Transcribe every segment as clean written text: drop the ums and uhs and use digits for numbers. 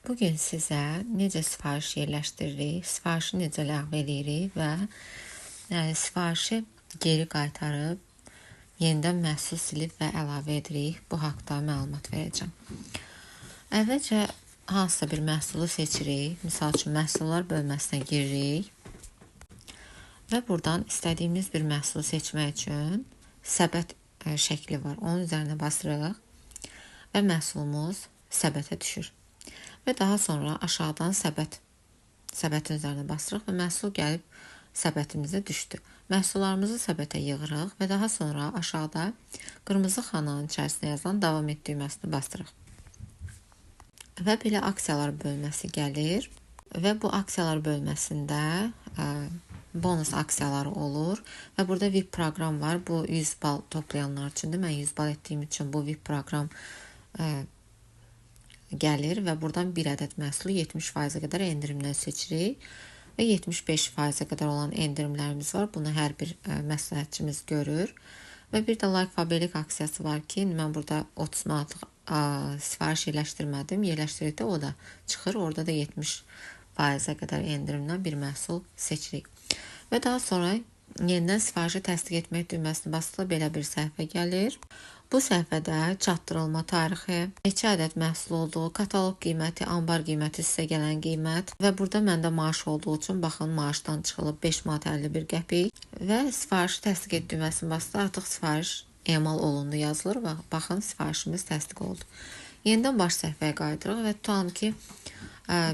Bugün sizə necə sifariş yerləşdiririk, sifarişi necə ləğv edirik və sifarişi geri qaytarıb yenidən məhsul silib və əlavə edirik. Bu haqda məlumat verəcəm. Əvvəlcə hansısa bir məhsulu seçirik. Misal üçün, məhsullar bölməsinə giririk və buradan istədiyimiz bir məhsulu seçmək üçün səbət şəkli var. Onun üzərinə basırıq və məhsulumuz səbətə düşür. Və daha sonra aşağıdan səbətin üzərinə basırıq və məhsul gəlib səbətimizə düşdü. Məhsullarımızı səbətə yığırıq və daha sonra aşağıda qırmızı xananın içərisində yazılan davam et düyməsinə basırıq. Və belə aksiyalar bölməsi gəlir və bu aksiyalar bölməsində bonus aksiyaları olur və burada VIP proqram var. Bu 100 bal toplayanlar üçündür. Mən 100 bal etdiyim üçün bu VIP proqram gəlir və buradan bir ədəd məhsulu 70%-ə qədər endirimdən seçirik və 75%-ə qədər olan endirimlərimiz var. Bunu hər bir məsləhətçimiz görür və bir də like fabelik aksiyası var ki, mən burada 30 manatlıq sifariş yerləşdirmədim. Yerləşdirikdə o da çıxır. Orada da 70%-ə qədər endirimdən bir məhsul seçirik. Və daha sonra yenidən sifarişi təsdiq etmək düyməsinə basılı belə bir səhifə gəlir. Bu səhifədə çatdırılma tarixi, neçə ədəd məhsul olduğu, kataloq qiyməti, ambar qiyməti, sizə gələn qiymət və burada məndə maaş olduğu üçün baxın maaşdan çıxılıb 5 manat 51 qəpik və sifarişi təsdiq et düyməsini basılı artıq sifariş emal olundu yazılır və baxın sifarişimiz təsdiq oldu. Yenidən baş səhifəyə qayıdırıq və tutalım ki,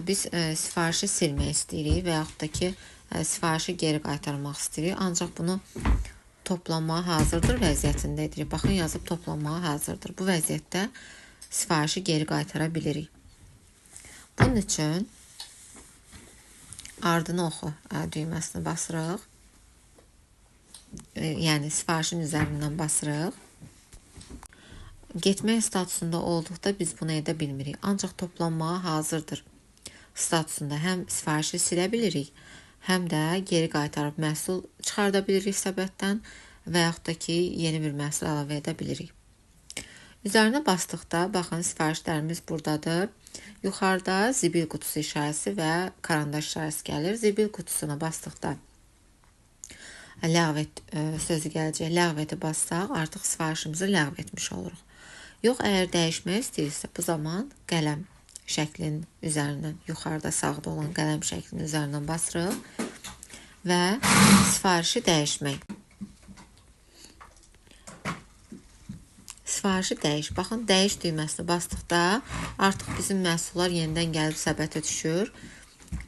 biz sifarişi silmək istəyirik və yaxud da ki, sifarişi geri qaytarmaq istəyirik. Ancaq bunu toplanmağa hazırdır vəziyyətində edirik. Baxın, yazıb toplanmağa hazırdır. Bu vəziyyətdə sifarişi geri qaytara bilirik. Bunun üçün ardını oxu düyməsinə basırıq. Yəni sifarişin üzərindən basırıq. Getmək statusunda olduqda biz bunu edə bilmirik. Ancaq toplanmağa hazırdır statusunda həm sifarişi silə bilirik, həm də geri qaytarıb məhsul çıxarda bilirik səbətdən və yaxud da ki, yeni bir məhsul əlavə edə bilirik. Üzərinə basdıqda, baxın, sifarişlərimiz buradadır. Yuxarıda zibil qutusu işarəsi və karandaş işarəsi gəlir. Zibil qutusuna basdıqda ləğv et sözü gələcək. Ləğv eti bassaq, artıq sifarişimizi ləğv etmiş oluruq. Yox, əgər dəyişmək istəyirsə, bu zaman qələm şəklinin üzərindən, yuxarıda sağda olan qələm şəklinin üzərindən basırıq və sifarişi dəyişmək. Sifarişi dəyiş. Baxın, dəyiş düyməsinə basdıqda artıq bizim məhsullar yenidən gəlib səbətə düşür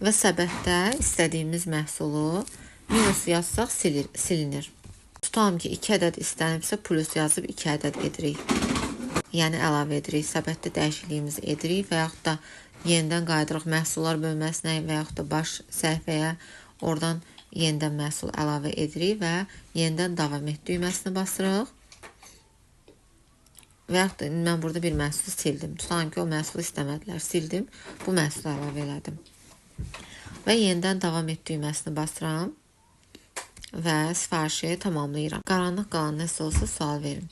və səbətdə istədiyimiz məhsulu minus yazsaq silinir. Tutalım ki, 2 ədəd istənibsə plus yazıb 2 ədəd edirik. Yəni əlavə edirik, səbətdə dəyişikliyimizi edirik və yaxud da yenidən qayıdırıq məhsullar bölməsinə və yaxud da baş səhifəyə, oradan yenidən məhsul əlavə edirik və yenidən davam et düyməsinə basırıq. Və yaxud da mən burada bir məhsulu sildim. Tutalım ki, o məhsulu istəmədilər, sildim, bu məhsulu əlavə elədim. Və yenidən davam et düyməsinə basıram və sifarişi tamamlayıram. Qaranlıq qalan nəsə olsa sual verin.